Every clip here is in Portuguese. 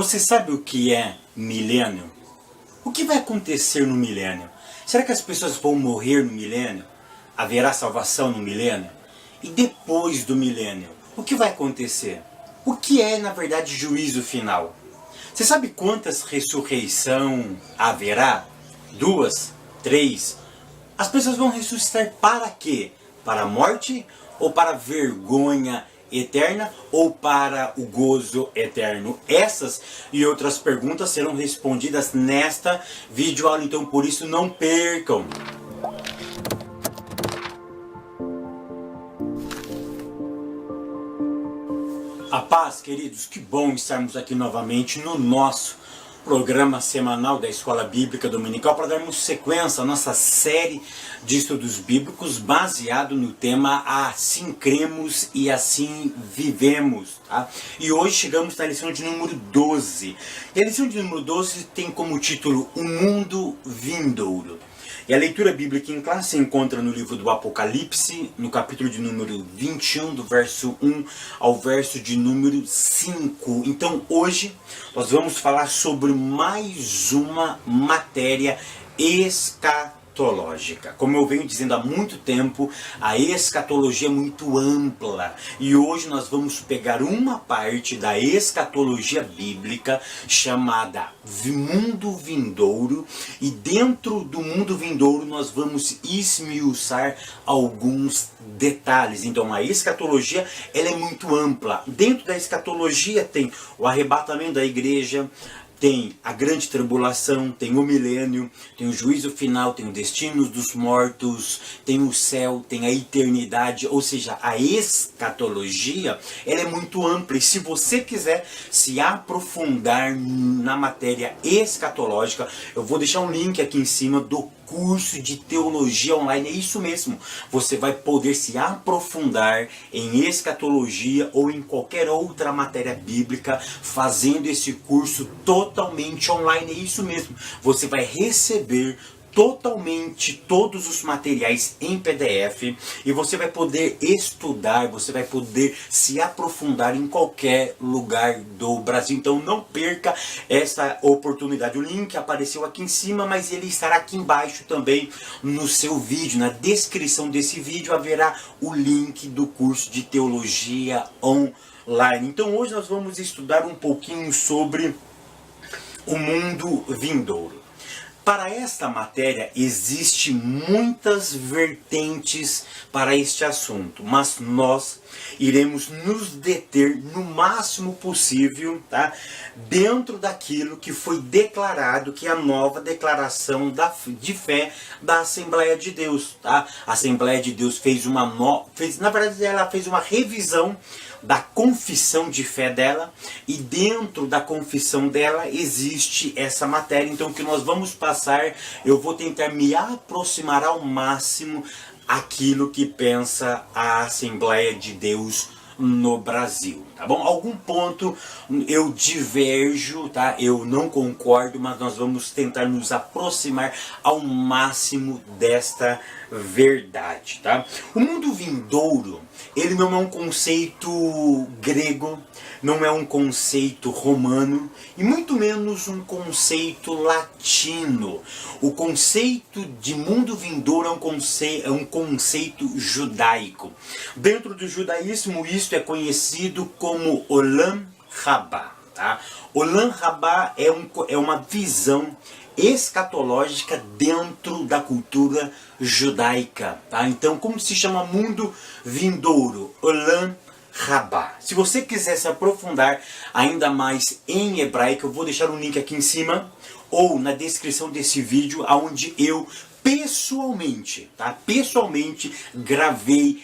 Você sabe o que é milênio? O que vai acontecer no milênio? Será que as pessoas vão morrer no milênio? Haverá salvação no milênio? E depois do milênio, o que vai acontecer? O que é, na verdade, juízo final? Você sabe quantas ressurreição haverá? 2? 3? As pessoas vão ressuscitar para quê? Para a morte ou para a vergonha eterna ou para o gozo eterno? Essas e outras perguntas serão respondidas nesta videoaula, então por isso não percam! A paz, queridos, que bom estarmos aqui novamente no nosso programa semanal da Escola Bíblica Dominical para darmos sequência à nossa série de estudos bíblicos baseado no tema Assim Cremos e Assim Vivemos. Tá? E hoje chegamos na lição de número 12. E a lição de número 12 tem como título O Mundo Vindouro. E a leitura bíblica em classe se encontra no livro do Apocalipse, no capítulo de número 21, do verso 1 ao verso de número 5. Então hoje nós vamos falar sobre mais uma matéria escatológica. Como eu venho dizendo há muito tempo, a escatologia é muito ampla. E hoje nós vamos pegar uma parte da escatologia bíblica chamada mundo vindouro. E dentro do mundo vindouro nós vamos esmiuçar alguns detalhes. Então a escatologia ela é muito ampla. Dentro da escatologia tem o arrebatamento da igreja, tem a grande tribulação, tem o milênio, tem o juízo final, tem o destino dos mortos, tem o céu, tem a eternidade. Ou seja, a escatologia ela é muito ampla. E se você quiser se aprofundar na matéria escatológica, eu vou deixar um link aqui em cima do curso de teologia online. É isso mesmo, você vai poder se aprofundar em escatologia ou em qualquer outra matéria bíblica fazendo esse curso totalmente online. É isso mesmo, você vai receber totalmente todos os materiais em PDF e você vai poder estudar, você vai poder se aprofundar em qualquer lugar do Brasil. Então não perca essa oportunidade. O link apareceu aqui em cima, mas ele estará aqui embaixo também no seu vídeo. Na descrição desse vídeo haverá o link do curso de teologia online. Então hoje nós vamos estudar um pouquinho sobre o mundo vindouro. Para esta matéria existem muitas vertentes para este assunto, mas nós iremos nos deter no máximo possível, tá? Dentro daquilo que foi declarado, que é a nova declaração de fé da Assembleia de Deus. Tá? A Assembleia de Deus na verdade ela fez uma revisão da confissão de fé dela, e dentro da confissão dela existe essa matéria. Então o que nós vamos passar, eu vou tentar me aproximar ao máximo aquilo que pensa a Assembleia de Deus no Brasil, tá bom? Algum ponto eu diverjo, tá? Eu não concordo, mas nós vamos tentar nos aproximar ao máximo desta verdade, tá? O mundo vindouro, ele não é um conceito grego, não é um conceito romano e muito menos um conceito latino. O conceito de mundo vindouro é um conceito judaico. Dentro do judaísmo isto é conhecido como Olam Rabá. Tá? Olam Rabá é uma visão escatológica dentro da cultura judaica. Tá? Então como se chama mundo vindouro? Olam Rabá. Se você quiser se aprofundar ainda mais em hebraico, eu vou deixar um link aqui em cima ou na descrição desse vídeo, onde eu pessoalmente gravei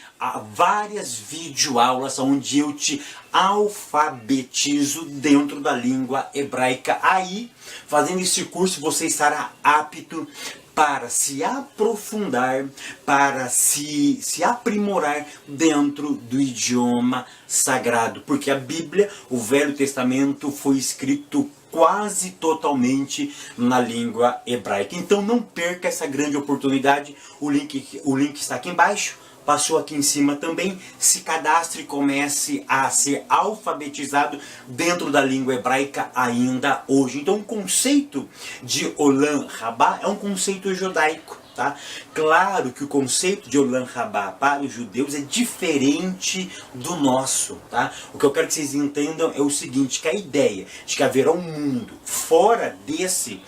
várias videoaulas onde eu te alfabetizo dentro da língua hebraica. Aí, fazendo esse curso, você estará apto para se aprofundar, para se aprimorar dentro do idioma sagrado. Porque a Bíblia, o Velho Testamento, foi escrito quase totalmente na língua hebraica. Então não perca essa grande oportunidade. O link está aqui embaixo passou aqui em cima também, se cadastre e comece a ser alfabetizado dentro da língua hebraica ainda hoje. Então o conceito de Olam Rabá é um conceito judaico. Tá? Claro que o conceito de Olam Rabá para os judeus é diferente do nosso. Tá? O que eu quero que vocês entendam é o seguinte, que a ideia de que haverá um mundo fora esse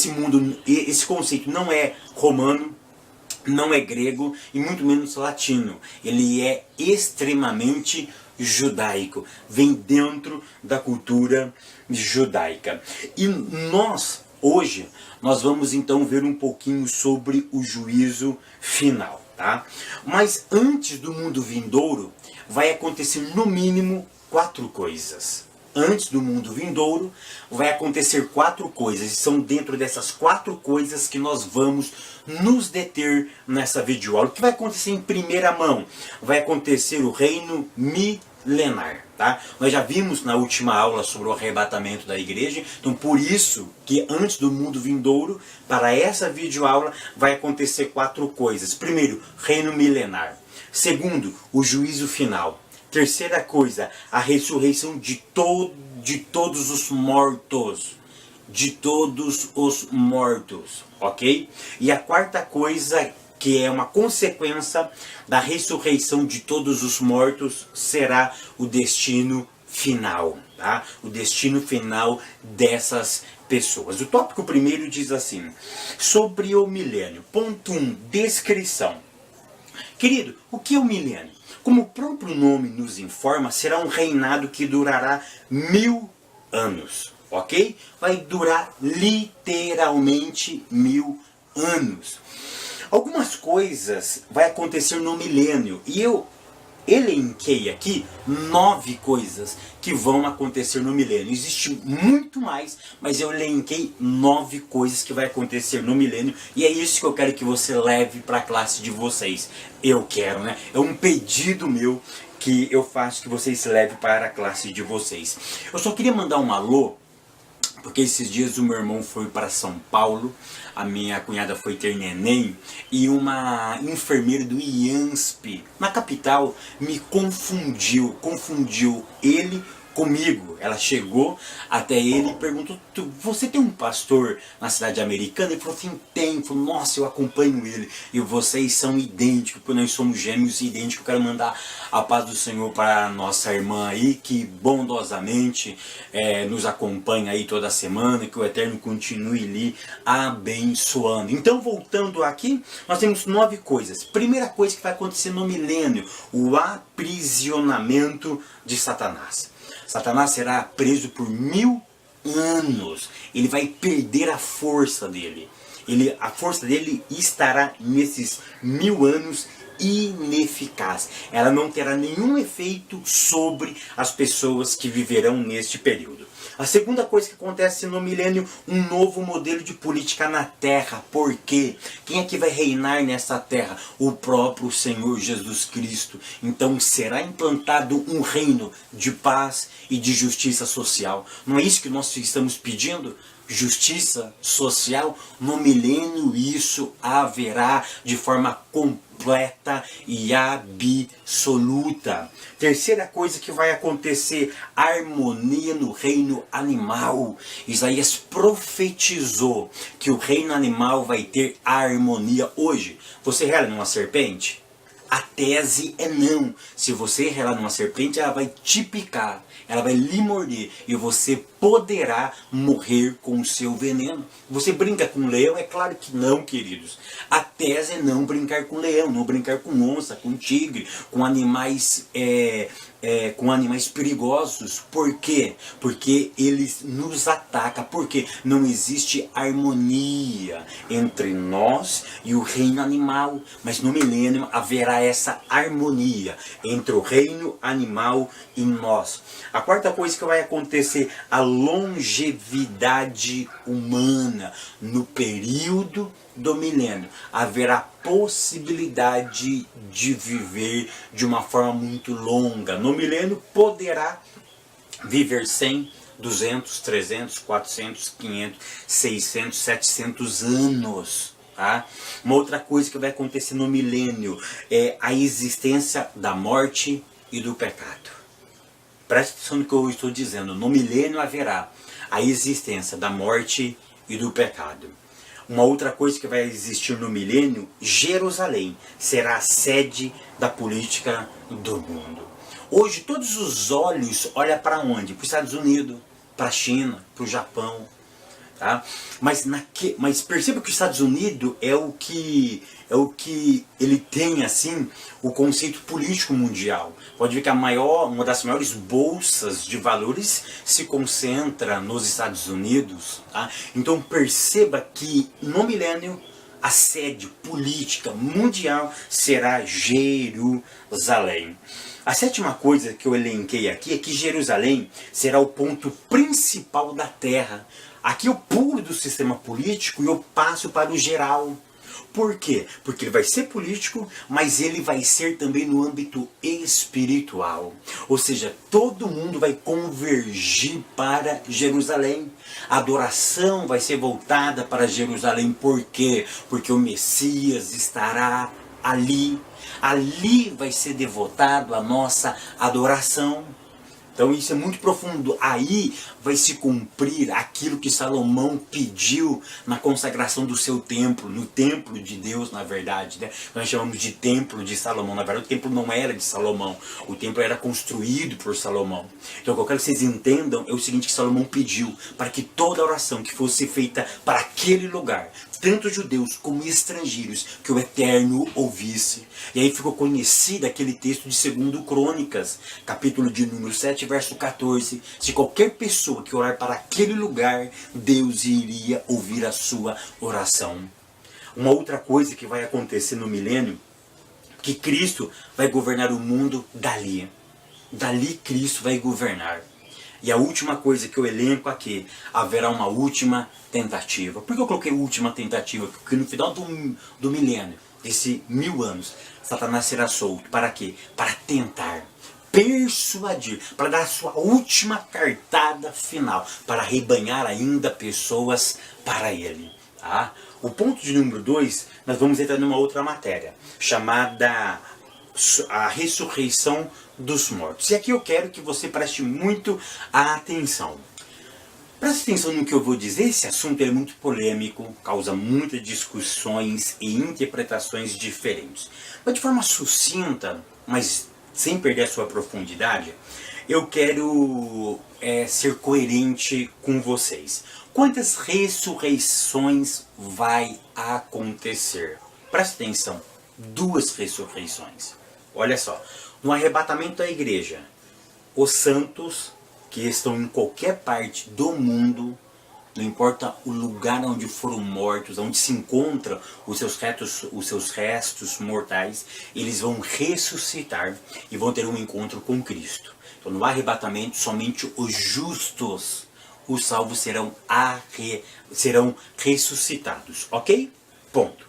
mundo, esse conceito não é romano, não é grego e muito menos latino. Ele é extremamente judaico, vem dentro da cultura judaica. E hoje, nós vamos então ver um pouquinho sobre o juízo final, tá? Mas antes do mundo vindouro, vai acontecer no mínimo 4 coisas. Antes do mundo vindouro, vai acontecer 4 coisas. E são dentro dessas 4 coisas que nós vamos nos deter nessa videoaula. O que vai acontecer em primeira mão? Vai acontecer o reino milenar. Tá? Nós já vimos na última aula sobre o arrebatamento da igreja, então por isso que antes do mundo vindouro, para essa videoaula, vai acontecer 4 coisas. Primeiro, reino milenar. Segundo, o juízo final. Terceira coisa, a ressurreição de todos os mortos. De todos os mortos, ok? E a quarta coisa, que é uma consequência da ressurreição de todos os mortos, será o destino final, tá? O destino final dessas pessoas. O tópico primeiro diz assim, sobre o milênio. Ponto 1, descrição. Querido, o que é o milênio? Como o próprio nome nos informa, será um reinado que durará 1000 anos, ok? Vai durar literalmente 1000 anos. Algumas coisas vai acontecer no milênio e eu elenquei aqui 9 coisas que vão acontecer no milênio. Existe muito mais, mas eu elenquei 9 coisas que vai acontecer no milênio e é isso que eu quero que você leve para a classe de vocês. Eu quero, né? É um pedido meu que eu faço que vocês levem para a classe de vocês. Eu só queria mandar um alô, porque esses dias o meu irmão foi para São Paulo, a minha cunhada foi ter neném, e uma enfermeira do IANSP, na capital, me confundiu ele comigo. Ela chegou até ele e perguntou, você tem um pastor na cidade americana? Ele falou assim, tem. Falou, nossa, eu acompanho ele. E vocês são idênticos, porque nós somos gêmeos idênticos. Eu quero mandar a paz do Senhor para a nossa irmã aí, que bondosamente nos acompanha aí toda semana, que o Eterno continue lhe abençoando. Então, voltando aqui, nós temos 9 coisas. Primeira coisa que vai acontecer no milênio, o aprisionamento de Satanás. Satanás será preso por 1000 anos. Ele vai perder a força dele. A força dele estará nesses 1000 anos ineficaz. Ela não terá nenhum efeito sobre as pessoas que viverão neste período. A segunda coisa que acontece no milênio, um novo modelo de política na Terra. Por quê? Quem é que vai reinar nessa Terra? O próprio Senhor Jesus Cristo. Então será implantado um reino de paz e de justiça social. Não é isso que nós estamos pedindo? Justiça social? No milênio isso haverá de forma completa e absoluta. Terceira coisa que vai acontecer, harmonia no reino animal. Isaías profetizou que o reino animal vai ter harmonia. Hoje, você rela numa serpente? A tese é não. Se você relar numa serpente, ela vai te picar, ela vai lhe morder e você poderá morrer com o seu veneno. Você brinca com leão? É claro que não, queridos. A tese é não brincar com leão, não brincar com onça, com tigre, com animais perigosos. Por quê? Porque eles nos atacam. Porque não existe harmonia entre nós e o reino animal. Mas no milênio haverá essa harmonia entre o reino animal e nós. A quarta coisa que vai acontecer, a longevidade humana. No período do milênio haverá possibilidade de viver de uma forma muito longa. No milênio poderá viver 100, 200, 300, 400, 500, 600, 700 anos. Tá? Uma outra coisa que vai acontecer no milênio é a existência da morte e do pecado. Preste atenção no que eu estou dizendo. No milênio haverá a existência da morte e do pecado. Uma outra coisa que vai existir no milênio, Jerusalém será a sede da política do mundo. Hoje todos os olhos olham para onde? Para os Estados Unidos, para a China, para o Japão. Tá? Mas perceba que os Estados Unidos é o que ele tem assim o conceito político mundial. Pode ver que uma das maiores bolsas de valores se concentra nos Estados Unidos. Tá? Então perceba que no milênio a sede política mundial será Jerusalém. A sétima coisa que eu elenquei aqui é que Jerusalém será o ponto principal da terra. Aqui eu pulo do sistema político e eu passo para o geral. Por quê? Porque ele vai ser político, mas ele vai ser também no âmbito espiritual. Ou seja, todo mundo vai convergir para Jerusalém. A adoração vai ser voltada para Jerusalém. Por quê? Porque o Messias estará ali. Ali vai ser devotado a nossa adoração. Então isso é muito profundo. Aí vai se cumprir aquilo que Salomão pediu na consagração do seu templo, no templo de Deus, na verdade. Né? Nós chamamos de templo de Salomão. Na verdade, o templo não era de Salomão. O templo era construído por Salomão. Então o que eu quero que vocês entendam é o seguinte, que Salomão pediu para que toda oração que fosse feita para aquele lugar, tanto judeus como estrangeiros, que o Eterno ouvisse. E aí ficou conhecido aquele texto de 2 Crônicas, capítulo de número 7, verso 14. Se qualquer pessoa que orar para aquele lugar, Deus iria ouvir a sua oração. Uma outra coisa que vai acontecer no milênio, que Cristo vai governar o mundo dali. Dali Cristo vai governar. E a última coisa que eu elenco aqui, haverá uma última tentativa. Por que eu coloquei última tentativa? Porque no final do milênio, desse 1000 anos, Satanás será solto. Para quê? Para tentar, persuadir, para dar a sua última cartada final, para arrebanhar ainda pessoas para ele. Tá? O ponto de número 2, nós vamos entrar numa outra matéria, chamada a ressurreição dos mortos. E aqui eu quero que você preste muito atenção. Preste atenção no que eu vou dizer. Esse assunto é muito polêmico, causa muitas discussões e interpretações diferentes. Mas de forma sucinta, mas sem perder a sua profundidade, eu quero ser coerente com vocês. Quantas ressurreições vai acontecer? Preste atenção. 2 ressurreições. Olha só. No arrebatamento da igreja, os santos que estão em qualquer parte do mundo, não importa o lugar onde foram mortos, onde se encontram os seus restos mortais, eles vão ressuscitar e vão ter um encontro com Cristo. Então no arrebatamento, somente os justos, os salvos serão ressuscitados, ok? Ponto.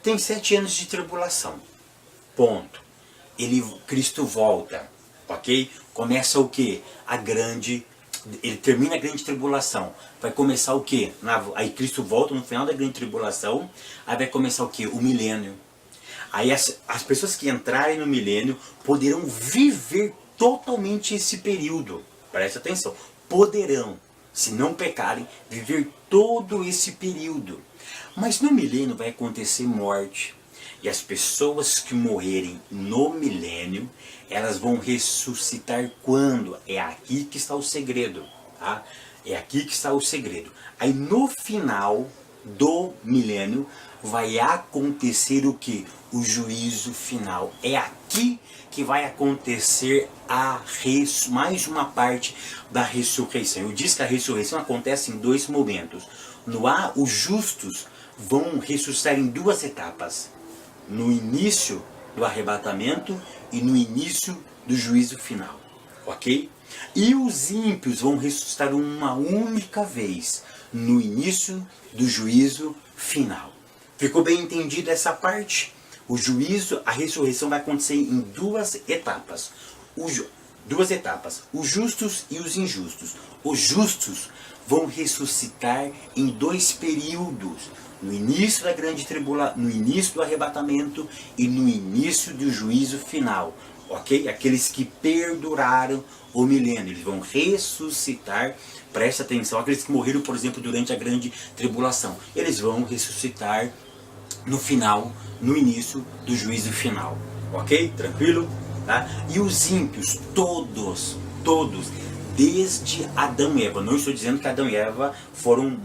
Tem 7 anos de tribulação, ponto. Cristo volta, ok? Começa o que? Ele termina a grande tribulação. Vai começar o que? Aí Cristo volta no final da grande tribulação. Aí vai começar o que? O milênio. Aí as pessoas que entrarem no milênio poderão viver totalmente esse período. Presta atenção. Poderão, se não pecarem, viver todo esse período. Mas no milênio vai acontecer morte. E as pessoas que morrerem no milênio, elas vão ressuscitar quando? É aqui que está o segredo. Tá? É aqui que está o segredo. Aí no final do milênio vai acontecer o que? O juízo final. É aqui que vai acontecer mais uma parte da ressurreição. Eu disse que a ressurreição acontece em 2 momentos. Os justos vão ressuscitar em 2 etapas. No início do arrebatamento e no início do juízo final, ok? E os ímpios vão ressuscitar uma única vez, no início do juízo final. Ficou bem entendida essa parte? A ressurreição vai acontecer em 2 etapas. 2 etapas, os justos e os injustos. Os justos vão ressuscitar em dois períodos. No início da grande tribulação, no início do arrebatamento e no início do juízo final. Ok? Aqueles que perduraram o milênio, eles vão ressuscitar. Preste atenção, aqueles que morreram, por exemplo, durante a grande tribulação, eles vão ressuscitar no final, no início do juízo final. Ok? Tranquilo? Tá? E os ímpios, todos, desde Adão e Eva. Não estou dizendo que Adão e Eva foram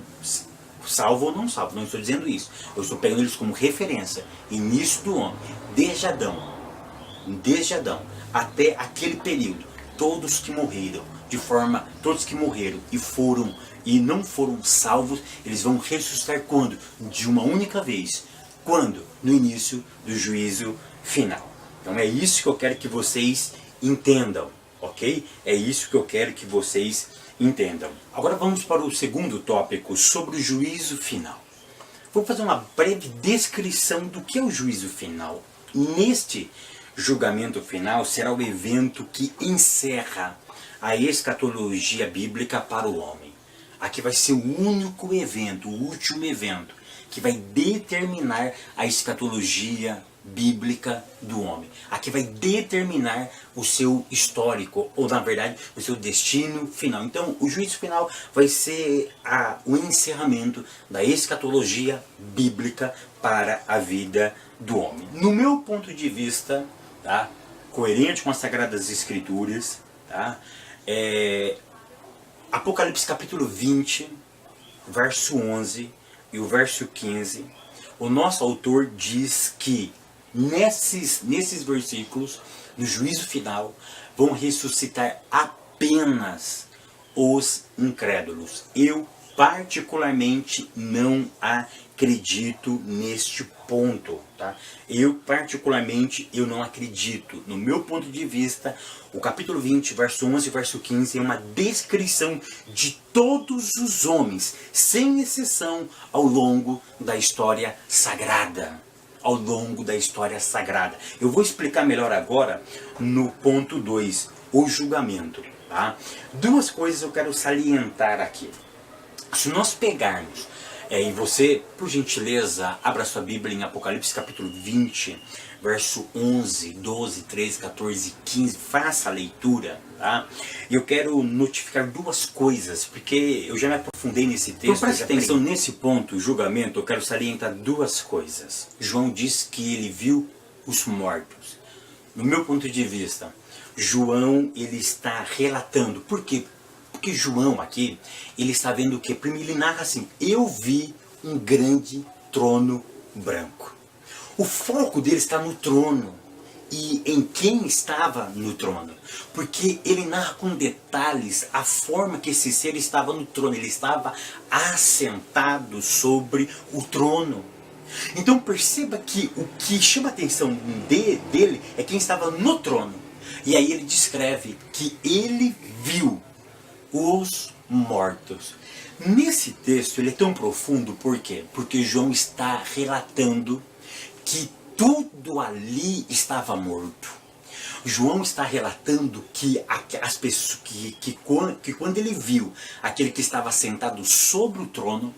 salvos ou não salvos, não estou dizendo isso. Eu estou pegando eles como referência. Início do homem, desde Adão até aquele período, todos que morreram e não foram salvos, eles vão ressuscitar quando? De uma única vez. Quando? No início do juízo final. Então é isso que eu quero que vocês entendam, ok? É isso que eu quero que vocês entendam. Agora vamos para o segundo tópico, sobre o juízo final. Vou fazer uma breve descrição do que é o juízo final. Neste julgamento final será o evento que encerra a escatologia bíblica para o homem. Aqui vai ser o único evento, o último evento, que vai determinar a escatologia bíblica do homem. Aqui vai determinar o seu histórico, ou na verdade, o seu destino final. Então, o juízo final vai ser o encerramento da escatologia bíblica para a vida do homem. No meu ponto de vista, tá, coerente com as Sagradas Escrituras, tá, Apocalipse capítulo 20, verso 11 e o verso 15, o nosso autor diz que nesses versículos, no juízo final, vão ressuscitar apenas os incrédulos. Eu particularmente não acredito neste ponto, tá? Eu não acredito. No meu ponto de vista, o capítulo 20, verso 11 e verso 15 é uma descrição de todos os homens, sem exceção, ao longo da história sagrada. Eu vou explicar melhor agora no ponto 2, o julgamento. Tá? Duas coisas eu quero salientar aqui. Se nós pegarmos, e você, por gentileza, abra sua Bíblia em Apocalipse capítulo 20, verso 11, 12, 13, 14 e 15, faça a leitura. Tá? E eu quero notificar duas coisas, porque eu já me aprofundei nesse texto. Então preste atenção nesse ponto, julgamento, eu quero salientar duas coisas. João diz que ele viu os mortos. No meu ponto de vista, João ele está relatando. Por quê? Porque João aqui, ele está vendo o quê? Primeiro ele narra assim: eu vi um grande trono branco. O foco dele está no trono e em quem estava no trono. Porque ele narra com detalhes a forma que esse ser estava no trono. Ele estava assentado sobre o trono. Então perceba que o que chama a atenção dele é quem estava no trono. E aí ele descreve que ele viu os mortos. Nesse texto ele é tão profundo, por quê? Porque João está relatando que tudo ali estava morto. João está relatando que as pessoas que quando ele viu aquele que estava sentado sobre o trono,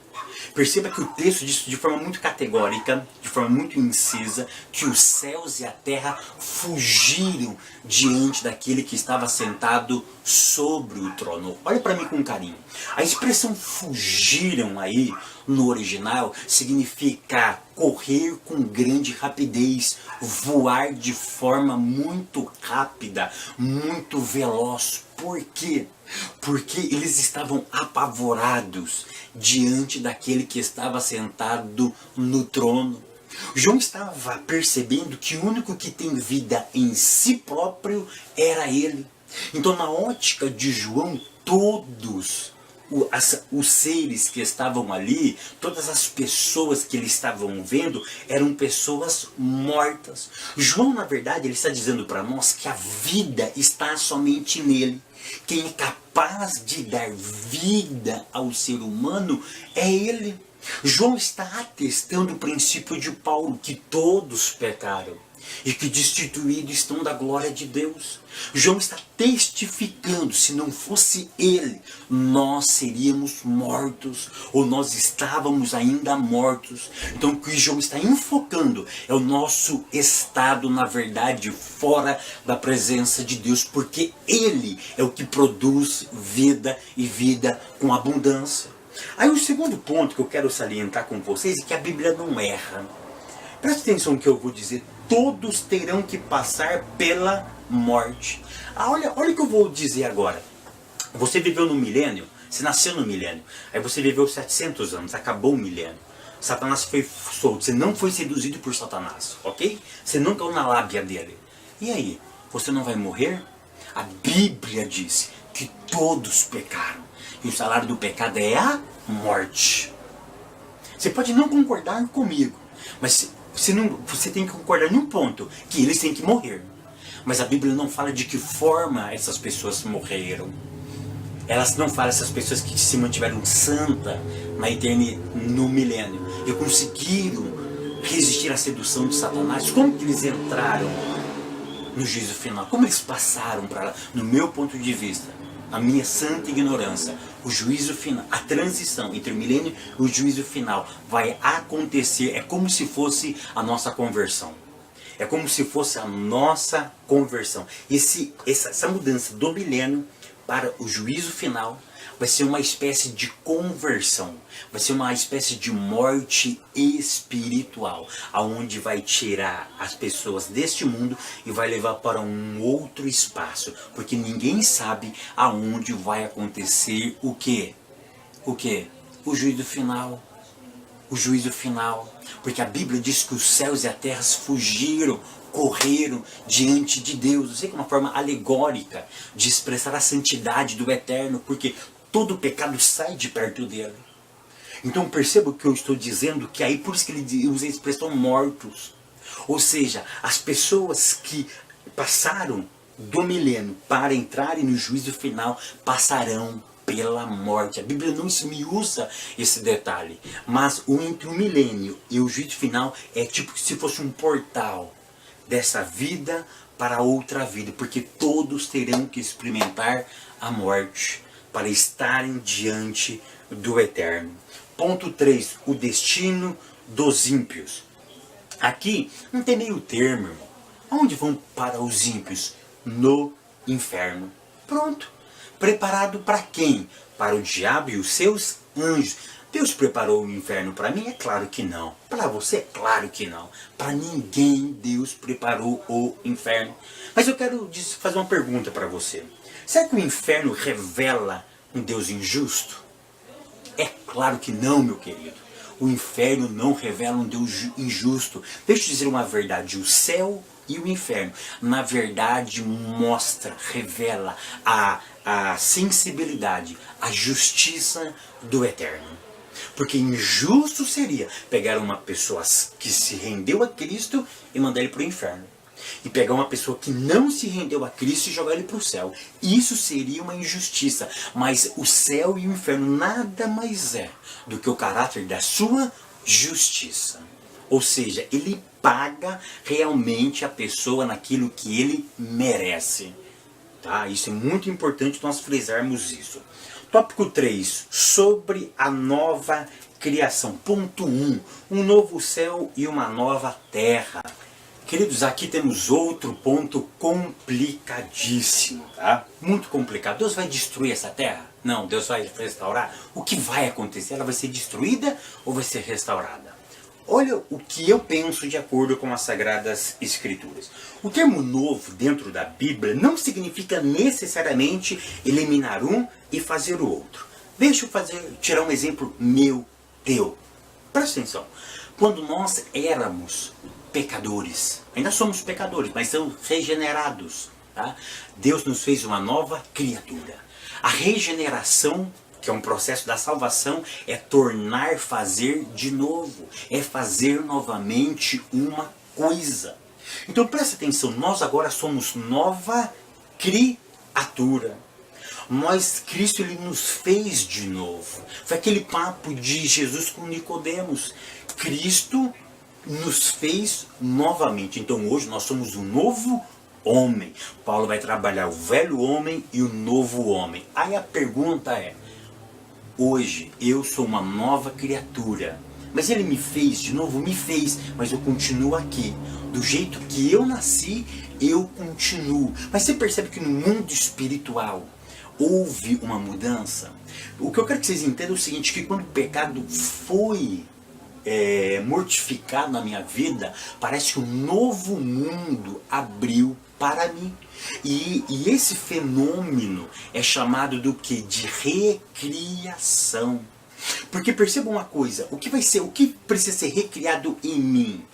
perceba que o texto diz de forma muito categórica, de forma muito incisa, que os céus e a terra fugiram diante daquele que estava sentado sobre o trono. Olha para mim com carinho. A expressão fugiram aí, no original, significa correr com grande rapidez, voar de forma muito rápida, muito veloz. Por quê? Porque eles estavam apavorados diante daquele que estava sentado no trono. João estava percebendo que o único que tem vida em si próprio era ele. Então, na ótica de João, todos os seres que estavam ali, todas as pessoas que ele estavam vendo, eram pessoas mortas. João, na verdade, ele está dizendo para nós que a vida está somente nele. Quem é capaz de dar vida ao ser humano é ele. João está atestando o princípio de Paulo, que todos pecaram. e que destituídos estão da glória de Deus. João está testificando, se não fosse ele, nós seríamos mortos, ou nós estávamos ainda mortos. Então o que João está enfocando é o nosso estado, na verdade, fora da presença de Deus, porque ele é o que produz vida e vida com abundância. Aí o segundo ponto que eu quero salientar com vocês é que a Bíblia não erra. Preste atenção no que eu vou dizer. Todos terão que passar pela morte. Olha o que eu vou dizer agora. Você viveu no milênio, você nasceu no milênio, aí você viveu 700 anos, acabou o milênio. Satanás foi solto, você não foi seduzido por Satanás, ok? Você não caiu na lábia dele. E aí, você não vai morrer? A Bíblia diz que todos pecaram, e o salário do pecado é a morte. Você pode não concordar comigo, mas você tem que concordar num ponto, que eles têm que morrer. Mas a Bíblia não fala de que forma essas pessoas morreram. Elas não falam essas pessoas que se mantiveram santas na eternidade, no milênio, e conseguiram resistir à sedução de Satanás. Como que eles entraram no juízo final? Como eles passaram para lá? No meu ponto de vista, a minha santa ignorância, o juízo final, a transição entre o milênio e o juízo final vai acontecer, é como se fosse a nossa conversão. É como se fosse a nossa conversão. Essa mudança do milênio para o juízo final vai ser uma espécie de conversão. Vai ser uma espécie de morte espiritual, aonde vai tirar as pessoas deste mundo e vai levar para um outro espaço. Porque ninguém sabe aonde vai acontecer o quê? O quê? O juízo final. O juízo final. Porque a Bíblia diz que os céus e a terra fugiram, correram diante de Deus. Eu sei que é uma forma alegórica de expressar a santidade do Eterno, porque todo pecado sai de perto dele. Então perceba o que eu estou dizendo, que aí por isso que ele usa a expressão mortos. Ou seja, as pessoas que passaram do milênio para entrarem no juízo final passarão pela morte. A Bíblia não esmiuça esse detalhe, mas entre o milênio e o juízo final é tipo se fosse um portal dessa vida para outra vida, porque todos terão que experimentar a morte para estarem diante do Eterno. Ponto 3, o destino dos ímpios. Aqui não tem meio termo, irmão. Aonde vão para os ímpios? No inferno. Pronto. Preparado para quem? Para o diabo e os seus anjos. Deus preparou o inferno para mim? É claro que não. Para você? É claro que não. Para ninguém Deus preparou o inferno. Mas eu quero fazer uma pergunta para você. Será que o inferno revela um Deus injusto? É claro que não, meu querido. O inferno não revela um Deus injusto. Deixa eu dizer uma verdade. O céu e o inferno, na verdade, mostra, revela a sensibilidade, a justiça do Eterno. Porque injusto seria pegar uma pessoa que se rendeu a Cristo e mandar ele para o inferno. E pegar uma pessoa que não se rendeu a Cristo e jogar ele para o céu. Isso seria uma injustiça. Mas o céu e o inferno nada mais é do que o caráter da sua justiça. Ou seja, ele paga realmente a pessoa naquilo que ele merece. Tá? Isso é muito importante nós frisarmos isso. Tópico 3. Sobre a nova criação. Ponto 1. Um novo céu e uma nova terra. Queridos, aqui temos outro ponto complicadíssimo. Tá? Muito complicado. Deus vai destruir essa terra? Não, Deus vai restaurar. O que vai acontecer? Ela vai ser destruída ou vai ser restaurada? Olha o que eu penso de acordo com as Sagradas Escrituras. O termo novo dentro da Bíblia não significa necessariamente eliminar um e fazer o outro. Deixa eu tirar um exemplo meu, teu. Presta atenção. Quando nós éramos pecadores, ainda somos pecadores, mas somos regenerados. Tá? Deus nos fez uma nova criatura. A regeneração, que é um processo da salvação, é tornar fazer de novo, é fazer novamente uma coisa. Então presta atenção, nós agora somos nova criatura. Cristo ele nos fez de novo. Foi aquele papo de Jesus com Nicodemos. Cristo nos fez novamente. Então hoje nós somos um novo homem. Paulo vai trabalhar o velho homem e o novo homem. Aí a pergunta é, hoje eu sou uma nova criatura, mas ele me fez de novo? Me fez, mas eu continuo aqui. Do jeito que eu nasci, eu continuo. Mas você percebe que no mundo espiritual houve uma mudança? O que eu quero que vocês entendam é o seguinte, que quando o pecado foi mortificado na minha vida, parece que um novo mundo abriu para mim. E esse fenômeno é chamado do que? De recriação. Porque perceba uma coisa, o que precisa ser recriado em mim?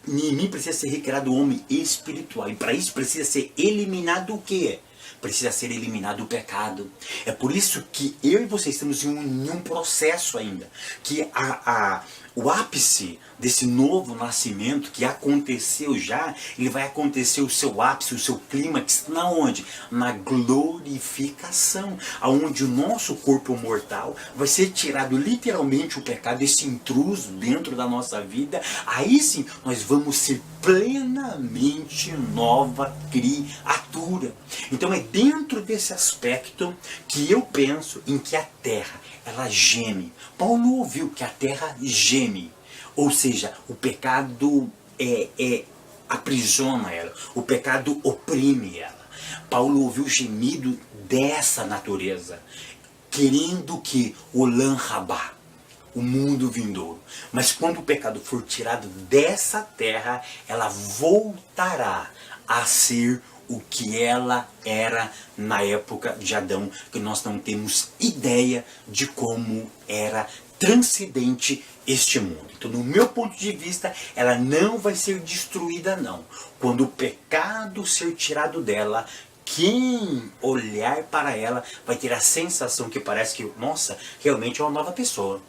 Em mim precisa ser recriado o homem espiritual. E para isso precisa ser eliminado o quê? Precisa ser eliminado o pecado. É por isso que eu e você estamos em um processo ainda. Que o ápice desse novo nascimento que aconteceu já, ele vai acontecer o seu ápice, o seu clímax, na onde? Na glorificação, aonde o nosso corpo mortal vai ser tirado literalmente o pecado, esse intruso dentro da nossa vida. Aí sim, nós vamos ser plenamente nova criatura. Então é dentro desse aspecto que eu penso em que a terra, ela geme. Paulo ouviu que a terra geme. Ou seja, o pecado aprisiona ela. O pecado oprime ela. Paulo ouviu o gemido dessa natureza. Querendo que Olam Rabá, o mundo vindouro. Mas quando o pecado for tirado dessa terra, ela voltará a ser o que ela era na época de Adão, que nós não temos ideia de como era transcendente este mundo. Então, no meu ponto de vista, ela não vai ser destruída, não. Quando o pecado ser tirado dela, quem olhar para ela vai ter a sensação que parece que, nossa, realmente é uma nova pessoa.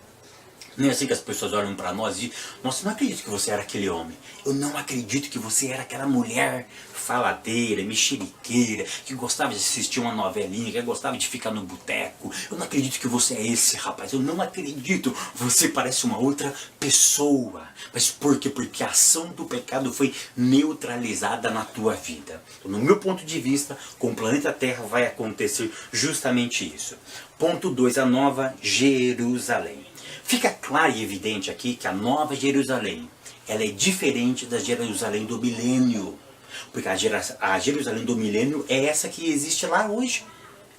Não é assim que as pessoas olham para nós e dizem, nossa, eu não acredito que você era aquele homem. Eu não acredito que você era aquela mulher faladeira, mexeriqueira, que gostava de assistir uma novelinha, que gostava de ficar no boteco. Eu não acredito que você é esse rapaz. Eu não acredito. Você parece uma outra pessoa. Mas por quê? Porque a ação do pecado foi neutralizada na tua vida. Então, no meu ponto de vista, com o planeta Terra vai acontecer justamente isso. Ponto 2, a Nova Jerusalém. Fica claro e evidente aqui que a Nova Jerusalém, ela é diferente da Jerusalém do milênio. Porque a Jerusalém do milênio é essa que existe lá hoje.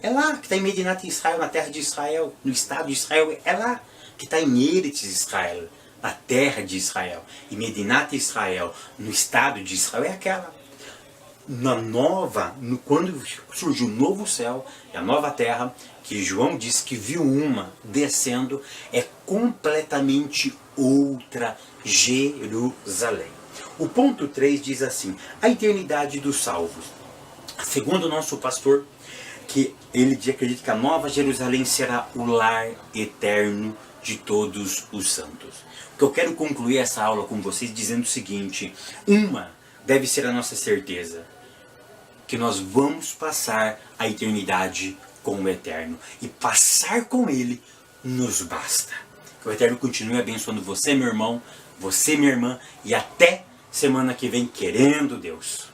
É lá que está em Medinat Israel, na terra de Israel, no estado de Israel. É lá que está em Eretz Israel, na terra de Israel. E Medinat Israel, no estado de Israel, é aquela. Quando surgiu o novo céu e a nova terra, que João disse que viu uma descendo, é completamente outra Jerusalém. O ponto 3 diz assim, a eternidade dos salvos. Segundo o nosso pastor, que ele acredita que a Nova Jerusalém será o lar eterno de todos os santos. Que eu quero concluir essa aula com vocês dizendo o seguinte, uma deve ser a nossa certeza, que nós vamos passar a eternidade com o Eterno. E passar com Ele nos basta. Que o Eterno continue abençoando você, meu irmão, você, minha irmã, e até semana que vem, querendo Deus.